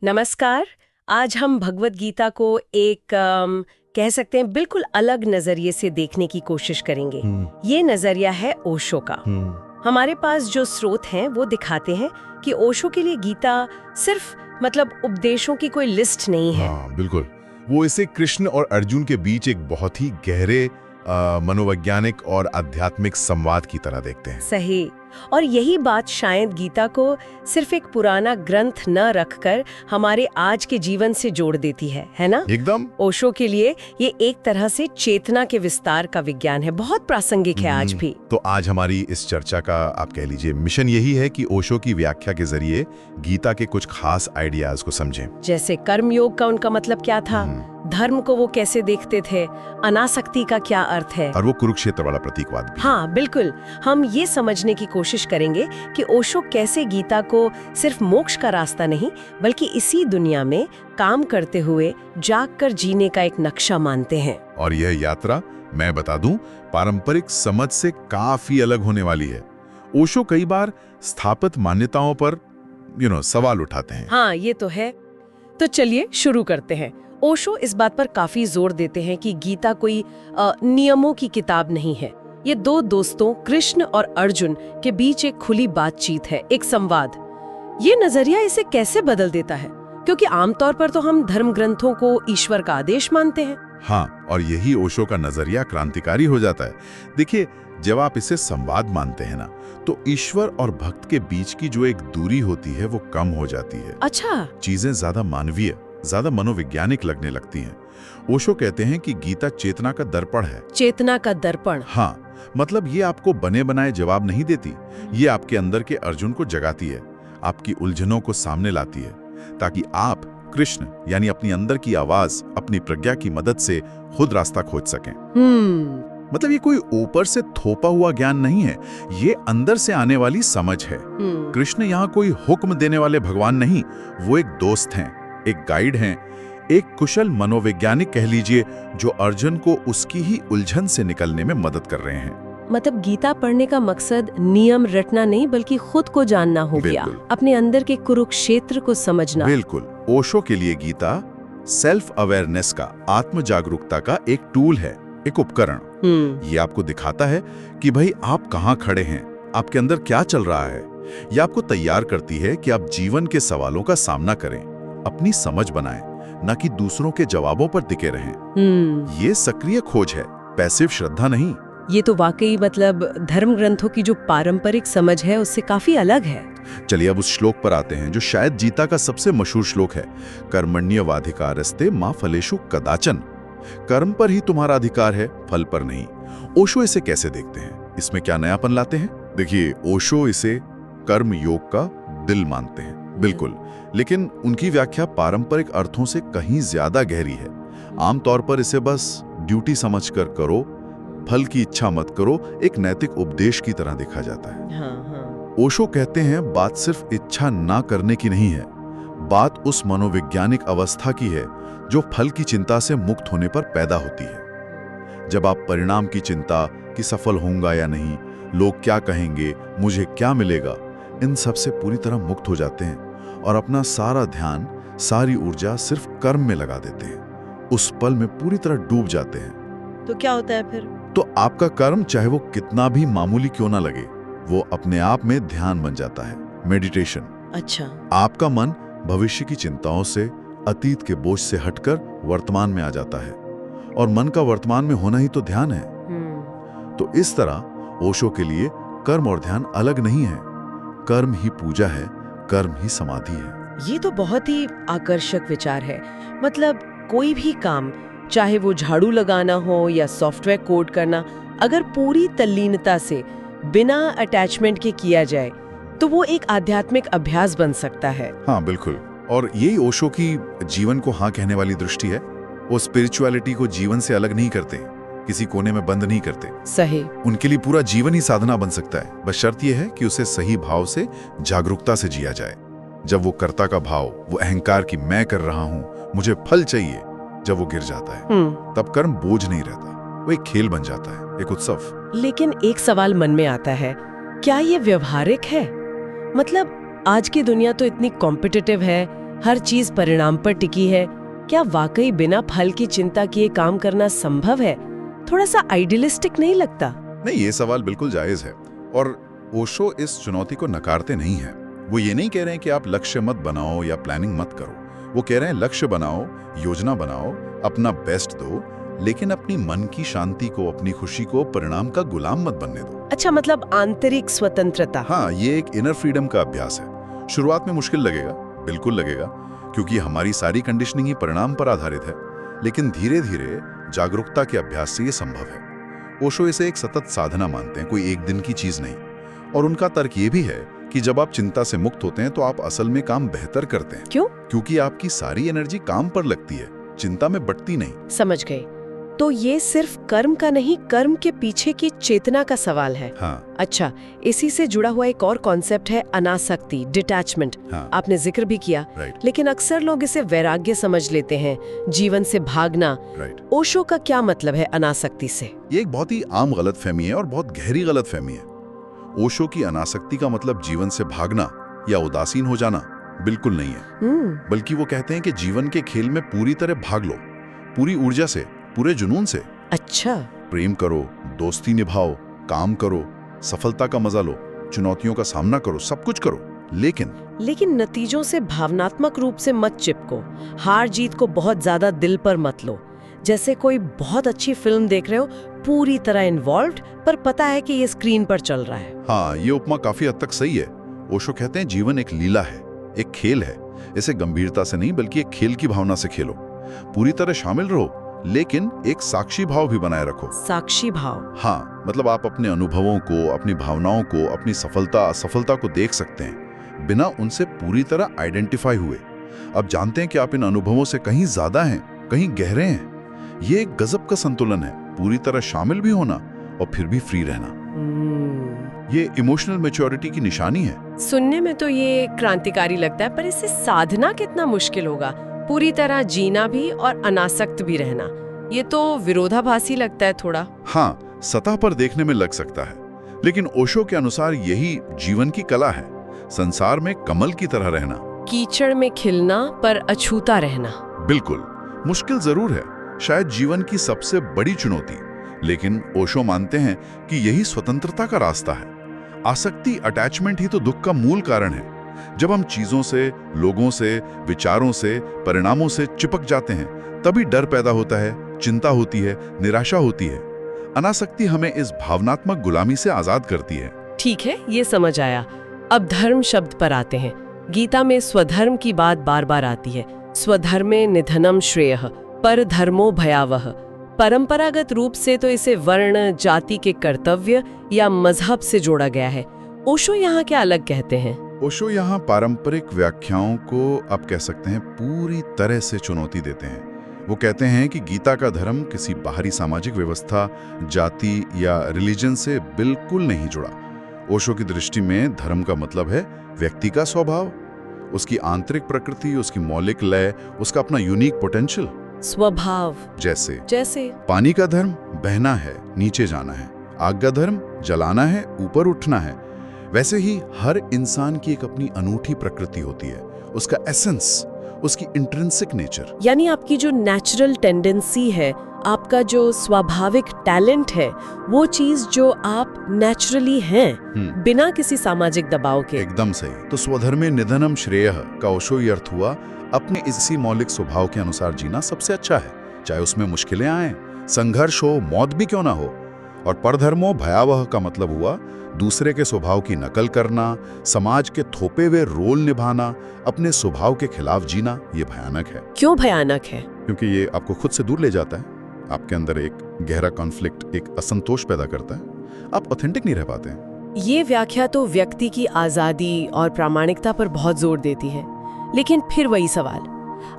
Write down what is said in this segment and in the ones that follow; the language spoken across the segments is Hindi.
नमस्कार। आज हम भगवत गीता को एक कह सकते हैं बिल्कुल अलग नजरिए से देखने की कोशिश करेंगे। ये नजरिया है ओशो का। हमारे पास जो स्रोत हैं वो दिखाते हैं कि ओशो के लिए गीता सिर्फ उपदेशों की कोई लिस्ट नहीं है। हाँ, बिल्कुल। वो इसे कृष्ण और अर्जुन के बीच एक बहुत ही गहरे मनोवैज्ञानिक और आध्यात्मिक संवाद की तरह देखते हैं। सही। और यही बात शायद गीता को सिर्फ एक पुराना ग्रंथ न रखकर हमारे आज के जीवन से जोड़ देती है ना? एकदम। ओशो के लिए ये एक तरह से चेतना के विस्तार का विज्ञान है, बहुत प्रासंगिक है आज भी। तो आज हमारी इस चर्चा का आप कह लीजिए मिशन यही है कि ओशो की व्याख्या के जरिए गीता के कुछ खास आइडियाज को समझें। जैसे कर्मयोग का उनका मतलब क्या था, धर्म को वो कैसे देखते थे, अनासक्ति का क्या अर्थ है, और वो कुरुक्षेत्र वाला प्रतीकवाद भी। हाँ बिल्कुल। हम ये समझने की कोशिश करेंगे कि ओशो कैसे गीता को सिर्फ मोक्ष का रास्ता नहीं बल्कि इसी दुनिया में काम करते हुए जाग कर जीने का एक नक्शा मानते हैं। और यह यात्रा, मैं बता दूं, पारंपरिक समझ से काफी अलग होने वाली है। ओशो कई बार स्थापित मान्यताओं पर सवाल उठाते हैं। हाँ ये तो है। तो चलिए शुरू करते हैं। ओशो इस बात पर काफी जोर देते हैं कि गीता कोई नियमों की किताब नहीं है। ये दो दोस्तों कृष्ण और अर्जुन के बीच एक खुली बातचीत है, एक संवाद। ये नजरिया इसे कैसे बदल देता है, क्योंकि आमतौर पर तो हम धर्म ग्रंथों को ईश्वर का आदेश मानते हैं। हाँ, और यही ओशो का नजरिया क्रांतिकारी हो जाता है। देखिए, जब आप इसे संवाद मानते हैं ना, तो ईश्वर और भक्त के बीच की जो एक दूरी होती है वो कम हो जाती है। अच्छा। चीजें ज्यादा मानवीय, ज्यादा मनोवैज्ञानिक लगने लगती हैं। ओशो कहते हैं कि गीता चेतना का दर्पण है। चेतना का दर्पण। हाँ, मतलब ये आपको बने बनाए जवाब नहीं देती, ये आपके अंदर के अर्जुन को जगाती है, आपकी उलझनों को सामने लाती है, ताकि आप कृष्ण यानी अपनी अंदर की आवाज, अपनी प्रज्ञा की मदद से खुद रास्ता खोज सकें। मतलब ये कोई ऊपर से थोपा हुआ ज्ञान नहीं है, ये अंदर से आने वाली समझ है। कृष्ण यहाँ कोई हुक्म देने वाले भगवान नहीं, वो एक दोस्त हैं, एक गाइड हैं, एक कुशल मनोवैज्ञानिक कह लीजिए, जो अर्जुन को उसकी ही उलझन से निकलने में मदद कर रहे हैं। मतलब गीता पढ़ने का मकसद नियम रटना नहीं बल्कि खुद को जानना हो गया, अपने अंदर के कुरुक्षेत्र को समझना। बिल्कुल। ओशो के लिए गीता सेल्फ अवेयरनेस का, आत्म जागरूकता का एक टूल है, एक उपकरण। ये आपको दिखाता है कि भाई आप कहाँ खड़े हैं, आपके अंदर क्या चल रहा है। ये आपको तैयार करती है कि आप जीवन के सवालों का सामना करें, अपनी समझ बनाएं, न कि दूसरों के जवाबों पर टिके रहें। ये सक्रिय खोज है, पैसिव श्रद्धा नहीं। ये तो वाकई धर्म ग्रंथों की जो पारंपरिक समझ है उससे काफी अलग है। चलिए अब उस श्लोक पर आते हैं जो शायद गीता का सबसे मशहूर श्लोक है, कर्मण्येवाधिकारस्ते मा फलेषु कदाचन। कर्म पर ही तुम्हारा अधिकार है, फल पर नहीं। ओशो इसे कैसे देखते हैं, इसमें क्या नयापन लाते हैं? देखिए, ओशो इसे कर्म योग का दिल मानते हैं, बिल्कुल, लेकिन उनकी व्याख्या पारंपरिक अर्थों से कहीं ज्यादा गहरी है। आमतौर पर इसे बस ड्यूटी समझकर करो, फल की इच्छा मत करो, एक नैतिक उपदेश की तरह देखा जाता है। हाँ। ओशो कहते हैं बात सिर्फ इच्छा ना करने की नहीं है, बात उस मनोवैज्ञानिक अवस्था की है जो फल की चिंता से मुक्त होने पर पैदा होती है। जब आप परिणाम की चिंता कि सफल होऊंगा या नहीं, लोग क्या कहेंगे, मुझे क्या मिलेगा, इन सब से पूरी तरह मुक्त हो जाते हैं और अपना सारा ध्यान, सारी ऊर्जा सिर्फ कर्म में लगा देते हैं, उस पल में पूरी तरह डूब जाते हैं। तो क्या होता है फिर? तो आपका कर्म चाहे वो कितना भी मामूली क्यों ना लगे, वो अपने आप में ध्यान बन जाता है, मेडिटेशन। अच्छा। आपका मन भविष्य की चिंताओं से, अतीत के बोझ से हटकर वर्तमान में आ जाता है, और मन का वर्तमान में होना ही तो ध्यान है। तो इस तरह ओशो के लिए कर्म और ध्यान अलग नहीं है, कर्म ही पूजा है, कर्म ही समाधि है। ये तो बहुत ही आकर्षक विचार है। कोई भी काम, चाहे वो झाड़ू लगाना हो या सॉफ्टवेयर कोड करना, अगर पूरी तल्लीनता से, बिना अटैचमेंट के किया जाए तो वो एक आध्यात्मिक अभ्यास बन सकता है। हाँ बिल्कुल। और यही ओशो की जीवन को हाँ कहने वाली दृष्टि है। वो स्पिरिचुअलिटी को जीवन से अलग नहीं करते, किसी कोने में बंद नहीं करते। सही। उनके लिए पूरा जीवन ही साधना बन सकता है, बस शर्त यह है कि उसे सही भाव से, जागरूकता से जिया जाए। जब वो कर्ता का भाव, वो अहंकार की मैं कर रहा हूँ, मुझे फल चाहिए, जब वो गिर जाता है, तब कर्म बोझ नहीं रहता, वो एक खेल बन जाता है, एक उत्सव। लेकिन एक सवाल मन में आता है, क्या ये व्यवहारिक है? आज की दुनिया तो इतनी कॉम्पिटिटिव है, हर चीज परिणाम पर टिकी है। क्या वाकई बिना फल की चिंता किए काम करना संभव है? थोड़ा सा आइडियलिस्टिक नहीं लगता? नहीं, ये सवाल बिल्कुल जायज है और ओशो इस चुनौती को नकारते नहीं है। वो ये नहीं कह रहे हैं कि आप लक्ष्य मत बनाओ या प्लानिंग मत करो। वो कह रहे हैं लक्ष्य बनाओ, योजना बनाओ, अपना बेस्ट दो, लेकिन अपनी मन की शांति को, अपनी खुशी को परिणाम का गुलाम मत बनने दो। अच्छा, मतलब आंतरिक स्वतंत्रता। हाँ, ये एक इनर फ्रीडम का अभ्यास है। शुरुआत में मुश्किल लगेगा, बिल्कुल लगेगा, क्योंकि हमारी सारी कंडीशनिंग ही परिणाम पर आधारित है, लेकिन धीरे धीरे जागरूकता के अभ्यास से ये संभव है। ओशो इसे एक सतत साधना मानते हैं, कोई एक दिन की चीज नहीं। और उनका तर्क ये भी है कि जब आप चिंता से मुक्त होते हैं तो आप असल में काम बेहतर करते हैं। क्यों? क्योंकि आपकी सारी एनर्जी काम पर लगती है, चिंता में बढ़ती नहीं। समझ गए। तो ये सिर्फ कर्म का नहीं, कर्म के पीछे की चेतना का सवाल है। हाँ। अच्छा, इसी से जुड़ा हुआ एक और कॉन्सेप्ट है अनासक्ति, डिटैचमेंट। हाँ। आपने जिक्र भी किया। राइट। लेकिन अक्सर लोग इसे वैराग्य समझ लेते हैं, जीवन से भागना। राइट। ओशो का क्या मतलब है अनासक्ति से? ये एक बहुत ही आम गलतफहमी है और बहुत गहरी गलतफहमी है। ओशो की अनासक्ति का मतलब जीवन से भागना या उदासीन हो जाना बिल्कुल नहीं है। बल्कि वो कहते हैं कि जीवन के खेल में पूरी तरह भाग लो, पूरी ऊर्जा से, पूरे जुनून से। अच्छा। प्रेम करो, दोस्ती निभाओ, काम करो, सफलता का मजा लो, चुनौतियों का सामना करो, सब कुछ करो, लेकिन नतीजों से भावनात्मक रूप से मत चिपको। हार जीत को बहुत ज्यादा दिल पर मत लो। जैसे कोई बहुत अच्छी फिल्म देख रहे हो, पूरी तरह इन्वॉल्व्ड, पर पता है कि ये स्क्रीन पर चल रहा है। हाँ, ये उपमा काफी हद तक सही है। ओशो कहते हैं जीवन एक लीला है, एक खेल है। इसे गंभीरता से नहीं बल्कि एक खेल की भावना से खेलो। पूरी तरह शामिल रहो, लेकिन एक साक्षी भाव भी बनाए रखो। साक्षी भाव? हाँ, मतलब आप अपने अनुभवों को, अपनी भावनाओं को, अपनी सफलता असफलता को देख सकते हैं बिना उनसे पूरी तरह आइडेंटिफाई हुए। अब जानते हैं कि आप इन अनुभवों से कहीं ज्यादा हैं, कहीं गहरे हैं। ये एक गजब का संतुलन है, पूरी तरह शामिल भी होना और फिर भी फ्री रहना। ये इमोशनल मैच्योरिटी की निशानी है। सुनने में तो ये क्रांतिकारी लगता है, पर इससे साधना कितना मुश्किल होगा। पूरी तरह जीना भी और अनासक्त भी रहना, ये तो विरोधाभासी लगता है थोड़ा। हाँ, सतह पर देखने में लग सकता है, लेकिन ओशो के अनुसार यही जीवन की कला है। संसार में कमल की तरह रहना, कीचड़ में खिलना पर अछूता रहना। बिल्कुल। मुश्किल जरूर है, शायद जीवन की सबसे बड़ी चुनौती, लेकिन ओशो मानते हैं कि यही स्वतंत्रता का रास्ता है। आसक्ति, अटैचमेंट ही तो दुख का मूल कारण है। जब हम चीजों से, लोगों से, विचारों से, परिणामों से चिपक जाते हैं, तभी डर पैदा होता है, चिंता होती है, निराशा होती है। अनासक्ति हमें इस भावनात्मक गुलामी से आजाद करती है। ठीक है, ये समझ आया। अब धर्म शब्द पर आते हैं। गीता में स्वधर्म की बात बार बार आती है। स्वधर्मे निधनम श्रेयः, पर धर्मो भयावह। परंपरागत रूप से तो इसे वर्ण, जाति के कर्तव्य या मजहब से जोड़ा गया है। ओशो यहाँ क्या अलग कहते हैं? ओशो यहाँ पारंपरिक व्याख्याओं को आप कह सकते हैं पूरी तरह से चुनौती देते हैं। वो कहते हैं कि गीता का धर्म किसी बाहरी सामाजिक व्यवस्था, जाति या रिलीजन से बिल्कुल नहीं जुड़ा। ओशो की दृष्टि में धर्म का मतलब है व्यक्ति का स्वभाव, उसकी आंतरिक प्रकृति, उसकी मौलिक लय, उसका अपना यूनिक पोटेंशियल। स्वभाव जैसे पानी का धर्म बहना है, नीचे जाना है। आग का धर्म जलाना है, ऊपर उठना है। वैसे ही हर इंसान की एक अपनी अनूठी प्रकृति होती है, उसका एसेंस, उसकी इंट्रिंसिक नेचर। यानी आपकी जो नेचुरल टेंडेंसी है, आपका जो स्वाभाविक टैलेंट है, वो चीज जो आप नेचुरली हैं, बिना किसी सामाजिक दबाव के। एकदम सही। तो स्वधर्मे निधनम श्रेयः का ओशो ये अर्थ हुआ, अपने इसी मौलिक स्वभाव के अनुसार जीना सबसे अच्छा है, चाहे उसमें मुश्किलें आए, संघर्ष हो, मौत भी क्यों ना हो। और परधर्मो भयावह का मतलब हुआ दूसरे के स्वभाव की नकल करना, समाज के थोपे हुए रोल निभाना, अपने स्वभाव के खिलाफ जीना। ये भयानक है। क्यों भयानक है? क्योंकि ये आपको खुद से दूर ले जाता है, आपके अंदर एक गहरा कॉन्फ्लिक्ट, एक असंतोष पैदा करता है, आप ऑथेंटिक नहीं रह पाते हैं। ये व्याख्या तो व्यक्ति की आजादी और प्रामाणिकता पर बहुत जोर देती है, लेकिन फिर वही सवाल,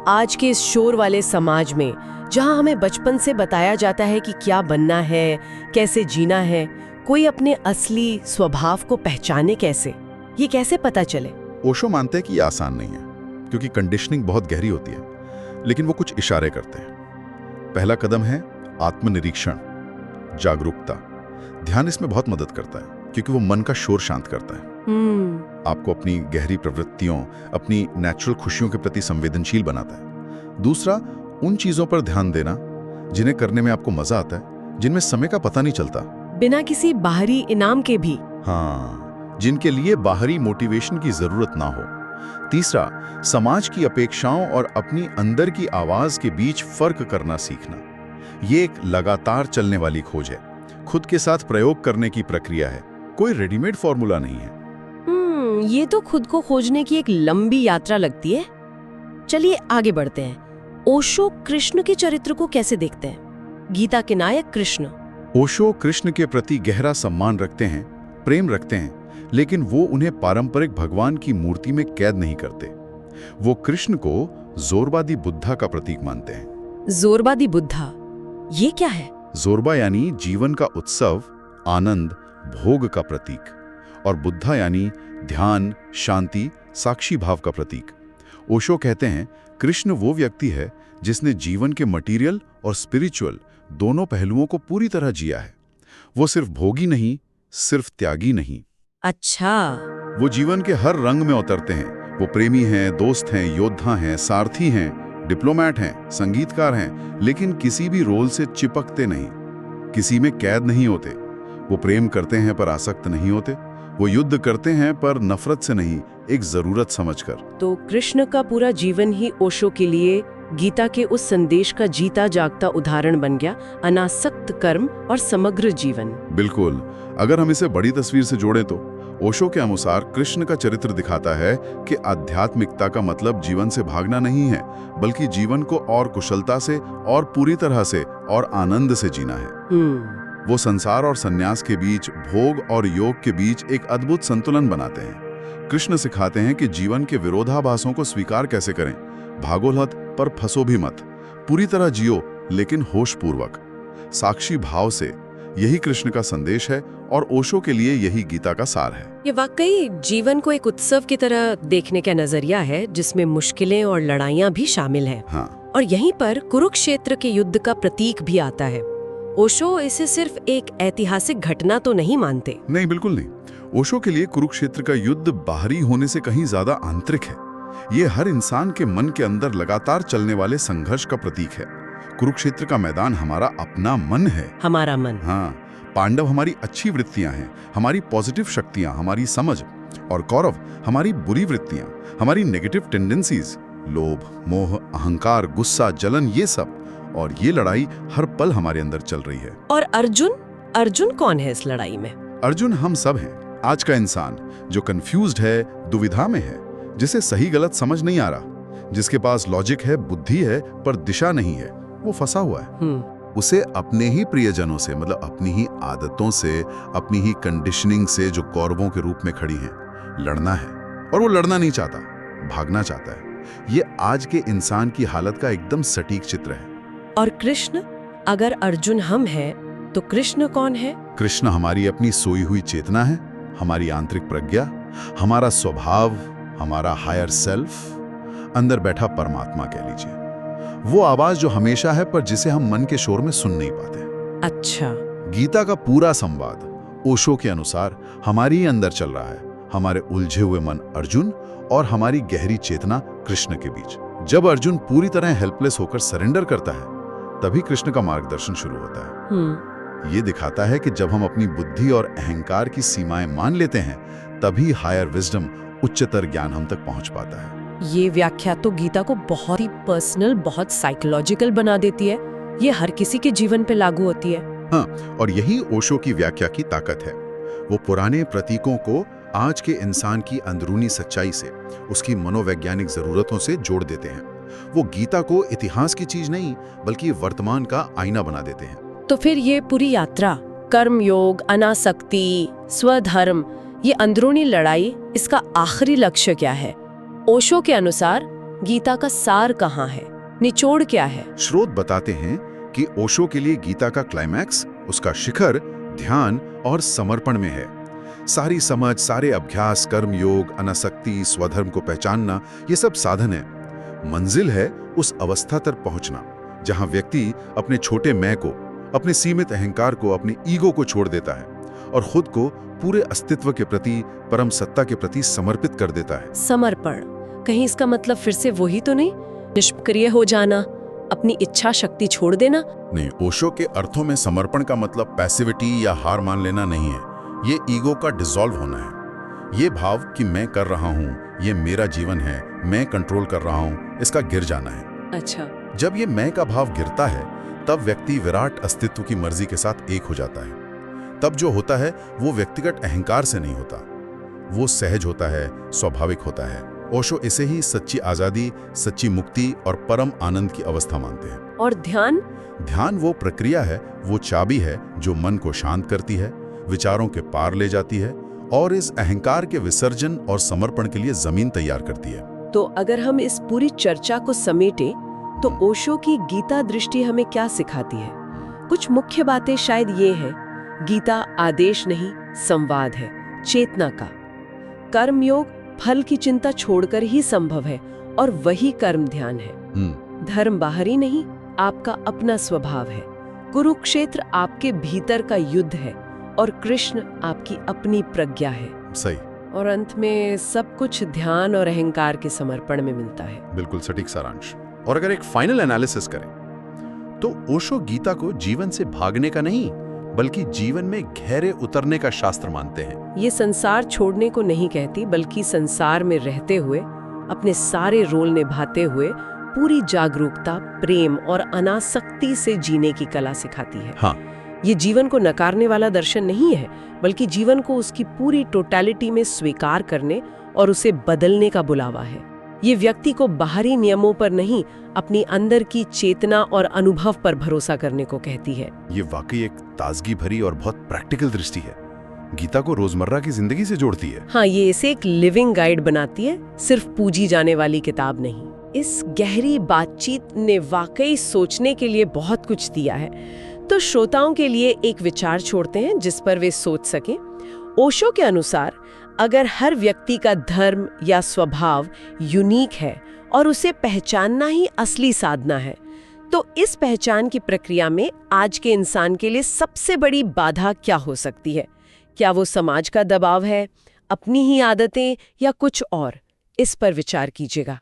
आज के इस शोर वाले समाज में जहां हमें बचपन से बताया जाता है कि क्या बनना है, कैसे जीना है, कोई अपने असली स्वभाव को पहचाने कैसे? ये कैसे पता चले? ओशो मानते हैं कि ये आसान नहीं है, क्योंकि कंडीशनिंग बहुत गहरी होती है, लेकिन वो कुछ इशारे करते हैं। पहला कदम है आत्मनिरीक्षण, जागरूकता। ध्यान इसमें बहुत मदद करता है, क्योंकि वो मन का शोर शांत करता है। आपको अपनी गहरी प्रवृत्तियों, अपनी नेचुरल खुशियों के प्रति संवेदनशील बनाता है। दूसरा, उन चीजों पर ध्यान देना जिन्हें करने में आपको मजा आता है, जिनमें समय का पता नहीं चलता, बिना किसी बाहरी इनाम के भी। हाँ, जिनके लिए बाहरी मोटिवेशन की जरूरत ना हो। तीसरा, समाज की अपेक्षाओं और अपनी अंदर की आवाज के बीच फर्क करना सीखना। ये एक लगातार चलने वाली खोज है, खुद के साथ प्रयोग करने की प्रक्रिया है, कोई रेडीमेड फॉर्मूला नहीं है। ये तो खुद को खोजने की एक लंबी यात्रा लगती है। चलिए आगे बढ़ते हैं। ओशो कृष्ण के चरित्र को कैसे देखते हैं? गीता के नायक कृष्ण। ओशो कृष्ण के प्रति गहरा सम्मान रखते हैं, प्रेम रखते हैं, लेकिन वो उन्हें पारंपरिक भगवान की मूर्ति में कैद नहीं करते। वो कृष्ण को जोरबादी बुद्धा का प्रतीक मानते हैं। जोरबादी बुद्धा, ये क्या है? जोरबा यानी जीवन का उत्सव, आनंद, भोग का प्रतीक, और बुद्धा यानी ध्यान, शांति, साक्षी भाव का प्रतीक। ओशो कहते हैं कृष्ण वो व्यक्ति है जिसने जीवन के मटीरियल और स्पिरिचुअल दोनों पहलुओं को पूरी तरह जिया है। वो सिर्फ भोगी नहीं, सिर्फ त्यागी नहीं। अच्छा, वो जीवन के हर रंग में उतरते हैं। वो प्रेमी हैं, दोस्त हैं, योद्धा हैं, सारथी हैं, डिप्लोमैट हैं, संगीतकार हैं, लेकिन किसी भी रोल से चिपकते नहीं, किसी में कैद नहीं होते। वो प्रेम करते हैं पर आसक्त नहीं होते। वो युद्ध करते हैं पर नफरत से नहीं, एक जरूरत समझकर। तो कृष्ण का पूरा जीवन ही ओशो के लिए गीता के उस संदेश का जीता जागता उदाहरण बन गया, अनासक्त कर्म और समग्र जीवन। बिल्कुल। अगर हम इसे बड़ी तस्वीर से जोड़ें तो ओशो के अनुसार कृष्ण का चरित्र दिखाता है कि आध्यात्मिकता का मतलब जीवन से भागना नहीं है, बल्कि जीवन को और कुशलता से और पूरी तरह से और आनंद से जीना है। वो संसार और सन्यास के बीच, भोग और योग के बीच एक अद्भुत संतुलन बनाते हैं। कृष्ण सिखाते हैं कि जीवन के विरोधाभासों को स्वीकार कैसे करें। भागो मत पर फंसो भी मत, पूरी तरह जियो लेकिन होशपूर्वक, साक्षी भाव से। यही कृष्ण का संदेश है और ओशो के लिए यही गीता का सार है। ये वाकई जीवन को एक उत्सव की तरह देखने का नजरिया है, जिसमें मुश्किलें और लड़ाइयाँ भी शामिल हैं। हाँ। और यहीं पर कुरुक्षेत्र के युद्ध का प्रतीक भी आता है। ओशो इसे सिर्फ एक ऐतिहासिक घटना तो नहीं मानते। नहीं, बिल्कुल नहीं। ओशो के लिए कुरुक्षेत्र का युद्ध बाहरी होने से कहीं ज्यादा आंतरिक है। ये हर इंसान के मन के अंदर लगातार चलने वाले संघर्ष का प्रतीक है। कुरुक्षेत्र का मैदान हमारा अपना मन है। हमारा मन। हाँ, पांडव हमारी अच्छी वृत्तियां हैं, हमारी पॉजिटिव शक्तियां, हमारी समझ, और कौरव हमारी बुरी वृत्तियां, हमारी नेगेटिव टेंडेंसीज, लोभ, मोह, अहंकार, गुस्सा, जलन, ये सब। और ये लड़ाई हर पल हमारे अंदर चल रही है। और अर्जुन कौन है इस लड़ाई में? अर्जुन हम सब हैं। आज का इंसान जो कंफ्यूज्ड है, दुविधा में है, जिसे सही गलत समझ नहीं आ रहा, जिसके पास लॉजिक है, बुद्धि है, पर दिशा नहीं है, वो फंसा हुआ है। उसे अपने ही प्रियजनों से, मतलब अपनी ही आदतों से, अपनी ही कंडीशनिंग से जो कौरवों के रूप में खड़ी हैं, लड़ना है। और वो लड़ना नहीं चाहता, भागना चाहता है। ये आज के इंसान की हालत का एकदम सटीक चित्र है। और कृष्ण, अगर अर्जुन हम हैं, तो कृष्ण कौन है? कृष्ण हमारी अपनी सोई हुई चेतना है, हमारी आंतरिक प्रज्ञा, हमारा स्वभाव, हमारा हायर सेल्फ, अंदर बैठा परमात्मा कह लीजिए। वो आवाज जो हमेशा है पर जिसे हम मन के शोर में सुन नहीं पाते। अच्छा। गीता का पूरा संवाद ओशो के अनुसार हमारी ही अंदर चल रहा है, हमारे उलझे हुए मन अर्जुन और हमारी गहरी चेतना कृष्ण के बीच। जब अर्जुन पूरी तरह हेल्पलेस होकर सरेंडर करता है, तभी कृष्ण का मार्गदर्शन शुरू होता है। ये दिखाता है कि जब हम अपनी बुद्धि और अहंकार की सीमाएं मान लेते हैं, तभी हायर विजडम, उच्चतर ज्ञान हम तक पहुंच पाता है। ये व्याख्या तो गीता को बहुत ही पर्सनल, बहुत साइकोलॉजिकल बना देती है। ये हर किसी के जीवन पे लागू होती है। हाँ, और यही ओशो की व्याख्या की ताकत है। वो पुराने प्रतीकों को आज के इंसान की अंदरूनी सच्चाई से, उसकी मनोवैज्ञानिक जरूरतों से जोड़ देते हैं। वो गीता को इतिहास की चीज नहीं, बल्कि वर्तमान का आईना बना देते हैं। तो फिर ये पूरी यात्रा, कर्म योग, अनासक्ति, स्वधर्म, ये अंदरूनी लड़ाई, इसका आखिरी लक्ष्य क्या है? ओशो के अनुसार गीता का सार कहाँ है, निचोड़ क्या है? स्रोत बताते हैं कि ओशो के लिए गीता का क्लाइमैक्स, उसका शिखर ध्यान और समर्पण में है। सारी समझ, सारे अभ्यास, कर्म योग, अनासक्ति, स्वधर्म को पहचानना, ये सब साधन है। मंजिल है उस अवस्था तक पहुंचना जहां व्यक्ति अपने छोटे मैं को, अपने सीमित अहंकार को, अपने ईगो को छोड़ देता है और खुद को पूरे अस्तित्व के प्रति, परम सत्ता के प्रति समर्पित कर देता है। समर्पण, कहीं इसका मतलब फिर से वही तो नहीं, निष्क्रिय हो जाना, अपनी इच्छा शक्ति छोड़ देना? नहीं, ओशो के अर्थों में समर्पण का मतलब पैसिविटी या हार मान लेना नहीं है। ये ईगो का डिसॉल्व होना है। ये भाव कि मैं कर रहा हूँ, ये मेरा जीवन है, मैं कंट्रोल कर रहा हूँ, इसका गिर जाना है। अच्छा। जब ये मैं का भाव गिरता है तब व्यक्ति विराट अस्तित्व की मर्जी के साथ एक हो जाता है। तब जो होता है वो व्यक्तिगत अहंकार से नहीं होता, वो सहज होता है, स्वाभाविक होता है। ओशो इसे ही सच्ची आजादी, सच्ची मुक्ति और परम आनंद की अवस्था मानते हैं। और ध्यान? ध्यान वो प्रक्रिया है, वो चाबी है जो मन को शांत करती है, विचारों के पार ले जाती है और इस अहंकार के विसर्जन और समर्पण के लिए जमीन तैयार करती है। तो अगर हम इस पूरी चर्चा को समेटें तो ओशो की गीता दृष्टि हमें क्या सिखाती है? कुछ मुख्य बातें शायद ये है, गीता आदेश नहीं, संवाद है, चेतना का। कर्मयोग फल की चिंता छोड़कर ही संभव है और वही कर्म ध्यान है। धर्म बाहरी नहीं, आपका अपना स्वभाव है। कुरुक्षेत्र आपके भीतर का युद्ध है और कृष्ण आपकी अपनी प्रज्ञा है। सही। और अंत में सब कुछ ध्यान और अहंकार के समर्पण में मिलता है। बिल्कुल सटीक सारांश। और अगर एक फाइनल एनालिसिस करें तो ओशो गीता को जीवन से भागने का नहीं बल्कि जीवन में गहरे उतरने का शास्त्र मानते हैं। ये संसार छोड़ने को नहीं कहती, बल्कि संसार में रहते हुए, अपने सारे रोल निभाते हुए पूरी जागरूकता, प्रेम और अनासक्ति से जीने की कला सिखाती है। हाँ। ये जीवन को नकारने वाला दर्शन नहीं है, बल्कि जीवन को उसकी पूरी टोटलिटी में स्वीकार करने और उसे बदलने का बुलावा है। ये व्यक्ति को बाहरी नियमों पर नहीं, अपनी अंदर की चेतना और अनुभव पर भरोसा करने को कहती है। ये वाकई एक ताजगी भरी और बहुत प्रैक्टिकल दृष्टि है। गीता को रोजमर्रा की जिंदगी से जोड़ती है। हाँ, ये इसे एक लिविंग गाइड बनाती है, सिर्फ पूजी जाने वाली किताब नहीं। इस गहरी बातचीत ने वाकई सोचने के लिए बहुत कुछ दिया है। तो श्रोताओं के लिए एक विचार छोड़ते हैं जिस पर वे सोच सकें। ओशो के अनुसार अगर हर व्यक्ति का धर्म या स्वभाव यूनिक है और उसे पहचानना ही असली साधना है, तो इस पहचान की प्रक्रिया में आज के इंसान के लिए सबसे बड़ी बाधा क्या हो सकती है? क्या वो समाज का दबाव है, अपनी ही आदतें या कुछ और? इस पर विचार कीजिएगा।